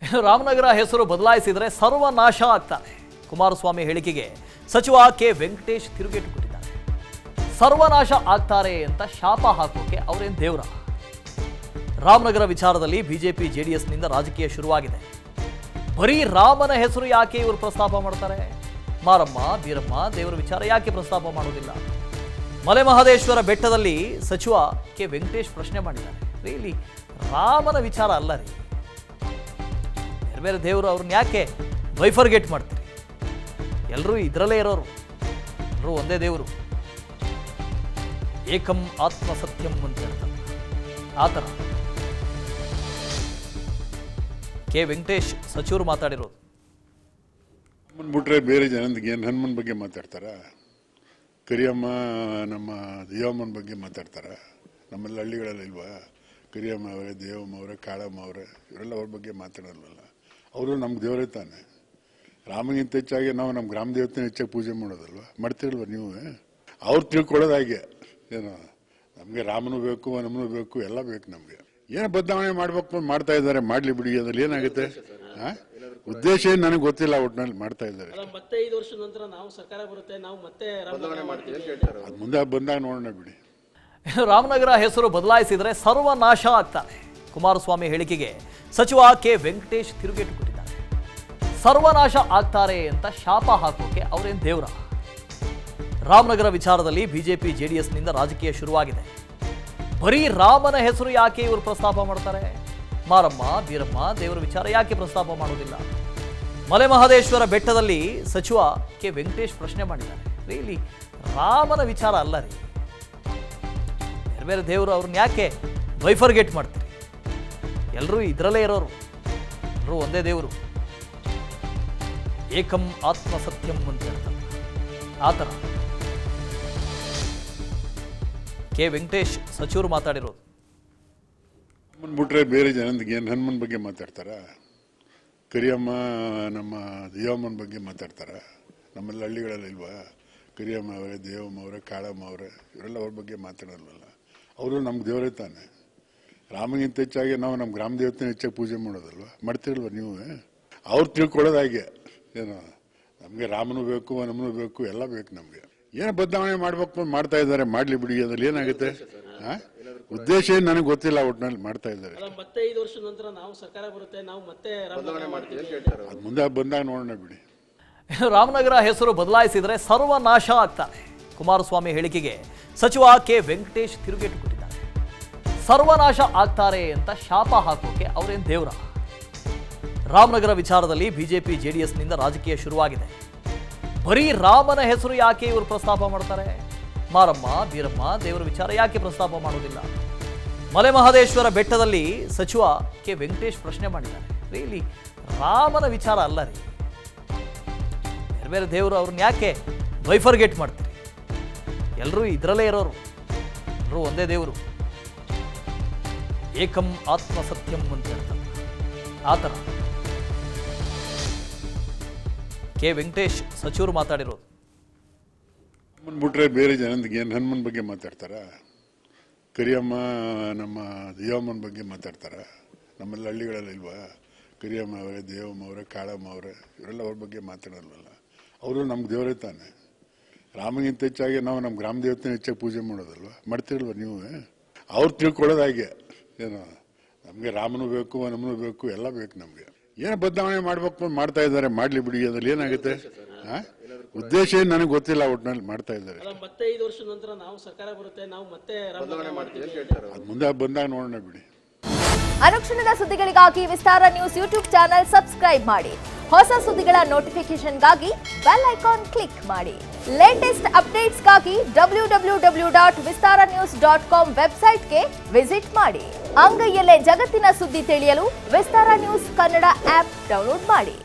ರಾಮನಗರ ಹೆಸರು ಬದಲಾಯಿಸಿದರೆ ಸರ್ವನಾಶ ಆಗ್ತಾರೆ. ಕುಮಾರಸ್ವಾಮಿ ಹೇಳಿಕೆಗೆ ಸಚಿವ ಕೆ ವೆಂಕಟೇಶ್ ತಿರುಗೇಟು ಕೊಟ್ಟಿದ್ದಾರೆ. ಸರ್ವನಾಶ ಆಗ್ತಾರೆ ಅಂತ ಶಾಪ ಹಾಕೋಕೆ ಅವರೇನು ದೇವ್ರ? ರಾಮನಗರ ವಿಚಾರದಲ್ಲಿ ಬಿಜೆಪಿ ಜೆಡಿಎಸ್ನಿಂದ ರಾಜಕೀಯ ಶುರುವಾಗಿದೆ. ಬರೀ ರಾಮನ ಹೆಸರು ಯಾಕೆ ಇವರು ಪ್ರಸ್ತಾಪ ಮಾಡ್ತಾರೆ? ಮಾರಮ್ಮ, ಬೀರಮ್ಮ, ದೇವರ ವಿಚಾರ ಯಾಕೆ ಪ್ರಸ್ತಾಪ ಮಾಡೋದಿಲ್ಲ? ಮಲೆ ಮಹದೇಶ್ವರ ಬೆಟ್ಟದಲ್ಲಿ ಸಚಿವ ಕೆ ವೆಂಕಟೇಶ್ ಪ್ರಶ್ನೆ ಮಾಡಿದ್ದಾರೆ. ಇಲ್ಲಿ ರಾಮನ ವಿಚಾರ ಅಲ್ಲ ರೀ, ಬೇರೆ ಬೇರೆ ದೇವರು, ಅವ್ರನ್ನ ಯಾಕೆ ಬೈಫರ್ಗೇಟ್ ಮಾಡ್ತೀರಿ? ಎಲ್ಲರೂ ಇದರಲ್ಲೇ ಇರೋರು, ಎಲ್ಲರೂ ಒಂದೇ ದೇವರು. ಏಕಂ ಆತ್ಮ ಸತ್ಯಂ ಅಂತ ಹೇಳ್ತಾರೆ. ಆ ಥರ ಕೆ ವೆಂಕಟೇಶ್ ಸಚಿವರು ಮಾತಾಡಿರೋದು. ಬಿಟ್ರೆ ಬೇರೆ ಜನರಿಗೆ ಹನುಮನ್ ಬಗ್ಗೆ ಮಾತಾಡ್ತಾರ, ಕರಿಯಮ್ಮ ನಮ್ಮ ದೇವಮ್ಮನ ಬಗ್ಗೆ ಮಾತಾಡ್ತಾರ. ನಮ್ಮೆಲ್ಲ ಹಳ್ಳಿಗಳಲ್ಲಿ ಇಲ್ವಾ ಕರಿಯಮ್ಮ ಅವರೇ, ದೇವಮ್ಮ ಅವರೇ, ಕಾಳಮ್ಮ ಅವರೇ, ಇವರೆಲ್ಲ ಅವ್ರ ಬಗ್ಗೆ ಮಾತಾಡಲ್ವಲ್ಲ. ಅವರು ನಮ್ಗೆ ದೇವರೇ ತಾನೆ. ರಾಮಗಿಂತ ಹೆಚ್ಚಾಗಿ ನಾವು ನಮ್ಮ ಗ್ರಾಮ ದೇವತೆನ ಹೆಚ್ಚಾಗಿ ಪೂಜೆ ಮಾಡೋದಲ್ವ, ಮಾಡ್ತಿರಲ್ವ ನೀವು? ಅವ್ರು ತಿಳ್ಕೊಳ್ಳೋದು ಹಾಗೆ, ಏನು ನಮಗೆ ರಾಮನೂ ಬೇಕು, ಹನುಮನೂ ಬೇಕು, ಎಲ್ಲ ಬೇಕು ನಮಗೆ. ಏನು ಬದಲಾವಣೆ ಮಾಡ್ಬೇಕು ಮಾಡ್ತಾ ಇದ್ದಾರೆ, ಮಾಡ್ಲಿ ಬಿಡಿ, ಅದ್ರಲ್ಲಿ ಏನಾಗುತ್ತೆ? ಉದ್ದೇಶ ಏನು ನನಗೆ ಗೊತ್ತಿಲ್ಲ, ಒಟ್ಟಿನಲ್ಲಿ ಮಾಡ್ತಾ ಇದ್ದಾರೆ. ಮತ್ತೆ 5 ವರ್ಷದ ನಂತರ ನಾವು ಸರ್ಕಾರ ಬರುತ್ತೆ, ನಾವು ಮತ್ತೆ ಅದು ಮುಂದೆ ಬಂದಾಗ ನೋಡೋಣ ಬಿಡಿ. ರಾಮನಗರ ಹೆಸರು ಬದಲಾಯಿಸಿದರೆ ಸರ್ವನಾಶ ಆಗ್ತಾರೆ. ಕುಮಾರಸ್ವಾಮಿ ಹೇಳಿಕೆಗೆ ಸಚಿವ ಕೆ ವೆಂಕಟೇಶ್ ತಿರುಗೇಟು ಕೊಟ್ಟಿದ್ದಾರೆ. ಸರ್ವನಾಶ ಆಗ್ತಾರೆ ಅಂತ ಶಾಪ ಹಾಕೋಕೆ ಅವರೇನು ದೇವ್ರ? ರಾಮನಗರ ವಿಚಾರದಲ್ಲಿ ಬಿಜೆಪಿ ಜೆಡಿಎಸ್ನಿಂದ ರಾಜಕೀಯ ಶುರುವಾಗಿದೆ. ಬರೀ ರಾಮನ ಹೆಸರು ಯಾಕೆ ಇವರು ಪ್ರಸ್ತಾಪ ಮಾಡ್ತಾರೆ? ಮಾರಮ್ಮ, ಬೀರಮ್ಮ, ದೇವರ ವಿಚಾರ ಯಾಕೆ ಪ್ರಸ್ತಾಪ ಮಾಡೋದಿಲ್ಲ? ಮಲೆ ಮಹದೇಶ್ವರ ಬೆಟ್ಟದಲ್ಲಿ ಸಚಿವ ಕೆ ವೆಂಕಟೇಶ್ ಪ್ರಶ್ನೆ ಮಾಡಿದ್ದಾರೆ. ಇಲ್ಲಿ ರಾಮನ ವಿಚಾರ ಅಲ್ಲ ರೀ, ಬೇರೆ ಬೇರೆ ದೇವರು, ಅವ್ರನ್ನ ಯಾಕೆ ಬೈಫರ್ಗೇಟ್ ಮಾಡ್ತೀರಿ? ಎಲ್ಲರೂ ಇದರಲ್ಲೇ ಇರೋರು, ಎಲ್ಲರೂ ಒಂದೇ ದೇವರು. ಏಕಂ ಆತ್ಮ ಸತ್ಯಂ ಅಂತ ಹೇಳ್ತಾರೆ. ಆ ಥರ ಕೆ ವೆಂಕಟೇಶ್ ಸಚಿವರು ಮಾತಾಡಿರೋದು. ಬಿಟ್ರೆ ಬೇರೆ ಜನರಿಗೆ ಹನುಮನ್ ಬಗ್ಗೆ ಮಾತಾಡ್ತಾರ, ಕರಿಯಮ್ಮ ನಮ್ಮ ದೇವಮ್ಮನ ಬಗ್ಗೆ ಮಾತಾಡ್ತಾರ. ನಮ್ಮೆಲ್ಲ ಹಳ್ಳಿಗಳಲ್ಲಿ ಇಲ್ವಾ ಕರಿಯಮ್ಮ ಅವರೇ, ದೇವಮ್ಮ ಅವರೇ, ಕಾಳಮ್ಮ ಅವರೇ, ಇವರೆಲ್ಲ ಅವ್ರ ಬಗ್ಗೆ ಮಾತಾಡಲ್ವಲ್ಲ. ಅವರು ನಮ್ಗೆ ದೇವರೇ ತಾನೆ. ರಾಮಗಿಂತ ಹೆಚ್ಚಾಗಿ ನಾವು ನಮ್ಮ ಗ್ರಾಮ ದೇವತೆನ ಹೆಚ್ಚಾಗಿ ಪೂಜೆ ಮಾಡೋದಲ್ವ, ಮಾಡ್ತಿರಲ್ವ ನೀವು? ಅವ್ರು ತಿಳ್ಕೊಳ್ಳೋದು ಹಾಗೆ, ಏನು ನಮಗೆ ರಾಮನೂ ಬೇಕು, ಹನುಮನೂ ಬೇಕು, ಎಲ್ಲ ಬೇಕು ನಮಗೆ. ಏನು ಬದಲಾವಣೆ ಮಾಡ್ಬೇಕು ಮಾಡ್ತಾ ಇದ್ದಾರೆ, ಮಾಡ್ಲಿ ಬಿಡಿ, ಅದ್ರಲ್ಲಿ ಏನಾಗುತ್ತೆ? ಉದ್ದೇಶ ಏನು ನನಗೆ ಗೊತ್ತಿಲ್ಲ, ಒಟ್ಟಿನಲ್ಲಿ ಮಾಡ್ತಾ ಇದ್ದಾರೆ. ಮತ್ತೆ 5 ವರ್ಷದ ನಂತರ ನಾವು ಸರ್ಕಾರ ಬರುತ್ತೆ, ನಾವು ಮತ್ತೆ ಅದು ಮುಂದೆ ಬಂದಾಗ ನೋಡೋಣ ಬಿಡಿ. ರಾಮನಗರ ಹೆಸರು ಬದಲಾಯಿಸಿದರೆ ಸರ್ವನಾಶ ಆಗ್ತಾರೆ. ಕುಮಾರಸ್ವಾಮಿ ಹೇಳಿಕೆಗೆ ಸಚಿವ ಕೆ ವೆಂಕಟೇಶ್ ತಿರುಗೇಟು ಕೊಟ್ಟಿದ್ದಾರೆ. ಸರ್ವನಾಶ ಆಗ್ತಾರೆ ಅಂತ ಶಾಪ ಹಾಕೋಕೆ ಅವರೇನು ದೇವ್ರ? ರಾಮನಗರ ವಿಚಾರದಲ್ಲಿ ಬಿಜೆಪಿ ಜೆಡಿಎಸ್ನಿಂದ ರಾಜಕೀಯ ಶುರುವಾಗಿದೆ. ಬರೀ ರಾಮನ ಹೆಸರು ಯಾಕೆ ಇವರು ಪ್ರಸ್ತಾಪ ಮಾಡ್ತಾರೆ? ಮಾರಮ್ಮ, ಬೀರಮ್ಮ, ದೇವರ ವಿಚಾರ ಯಾಕೆ ಪ್ರಸ್ತಾಪ ಮಾಡೋದಿಲ್ಲ? ಮಲೆ ಮಹದೇಶ್ವರ ಬೆಟ್ಟದಲ್ಲಿ ಸಚಿವ ಕೆ ವೆಂಕಟೇಶ್ ಪ್ರಶ್ನೆ ಮಾಡಿದ್ದಾರೆ. ಇಲ್ಲಿ ರಾಮನ ವಿಚಾರ ಅಲ್ಲ ರೀ, ಬೇರೆ ಬೇರೆ ದೇವರು, ಅವ್ರನ್ನ ಯಾಕೆ ಬೈಫರ್ಗೇಟ್ ಮಾಡ್ತೀರಿ? ಎಲ್ಲರೂ ಇದರಲ್ಲೇ ಇರೋರು, ಎಲ್ಲರೂ ಒಂದೇ ದೇವರು. ಏಕಂ ಆತ್ಮ ಸತ್ಯಂ ಅಂತ ಹೇಳ್ತಾರೆ. ಆ ಥರ ಕೆ ವೆಂಕಟೇಶ್ ಸಚಿವರು ಮಾತಾಡಿರೋದು. ಬಿಟ್ರೆ ಬೇರೆ ಜನರಿಗೆ ಹನುಮನ್ ಬಗ್ಗೆ ಮಾತಾಡ್ತಾರ, ಕರಿಯಮ್ಮ ನಮ್ಮ ದೇವಮ್ಮನ ಬಗ್ಗೆ ಮಾತಾಡ್ತಾರ. ನಮ್ಮೆಲ್ಲ ಹಳ್ಳಿಗಳಲ್ಲಿ ಇಲ್ವಾ ಕರಿಯಮ್ಮ ಅವರೇ, ದೇವಮ್ಮ ಅವರೇ, ಕಾಳಮ್ಮ ಅವರೇ, ಇವರೆಲ್ಲ ಅವ್ರ ಬಗ್ಗೆ ಮಾತಾಡಲ್ವಲ್ಲ. ಅವರು ನಮ್ಗೆ ದೇವರೇ ತಾನೆ. ರಾಮಗಿಂತ ಹೆಚ್ಚಾಗಿ ನಾವು ನಮ್ಮ ಗ್ರಾಮ ದೇವತೆನ ಹೆಚ್ಚಾಗಿ ಪೂಜೆ ಮಾಡೋದಲ್ವ, ಮಾಡ್ತಿರಲ್ವ ನೀವು? ಅವ್ರು ತಿಳ್ಕೊಳ್ಳೋದು ಹಾಗೆ, ಏನು ನಮಗೆ ರಾಮನೂ ಬೇಕು, ಹನುಮನೂ ಬೇಕು, ಎಲ್ಲ ಬೇಕು ನಮಗೆ. ಏನು ಬದಲಾವಣೆ ಮಾಡ್ಬೇಕು ಮಾಡ್ತಾ ಇದ್ದಾರೆ, ಮಾಡ್ಲಿ ಬಿಡಿ, ಅದ್ರಲ್ಲಿ ಏನಾಗುತ್ತೆ? ಉದ್ದೇಶ ಏನು ನನಗೆ ಗೊತ್ತಿಲ್ಲ, ಒಟ್ಟಿನಲ್ಲಿ ಮಾಡ್ತಾ ಇದ್ದಾರೆ. ಮತ್ತೆ 5 ವರ್ಷದ ನಂತರ ನಾವು ಸರ್ಕಾರ ಬರುತ್ತೆ, ನಾವು ಮತ್ತೆ ಅದು ಮುಂದೆ ಬಂದಾಗ ನೋಡೋಣ ಬಿಡಿ. ಅನುಕ್ಷಣದ ಸುದ್ದಿಗಳಿಗಾಗಿ ವಿಸ್ತಾರ ನ್ಯೂಸ್ ಯೂಟ್ಯೂಬ್ ಚಾನೆಲ್ ಸಬ್ಸ್ಕ್ರೈಬ್ ಮಾಡಿ. ಹೊಸ ಸುದ್ದಿಗಳ ನೋಟಿಫಿಕೇಶನ್ಗಾಗಿ ಬೆಲ್ ಐಕಾನ್ ಕ್ಲಿಕ್ ಮಾಡಿ. ಲೇಟೆಸ್ಟ್ ಅಪ್ಡೇಟ್ಸ್ಗಾಗಿ www.vistaranews.com ವೆಬ್ಸೈಟ್ಗೆ ವಿಸಿಟ್ ಮಾಡಿ. ಅಂಗೈಯಲ್ಲೇ ಜಗತ್ತಿನ ಸುದ್ದಿ ತಿಳಿಯಲು ವಿಸ್ತಾರ ನ್ಯೂಸ್ ಕನ್ನಡ ಆಪ್ ಡೌನ್ಲೋಡ್ ಮಾಡಿ.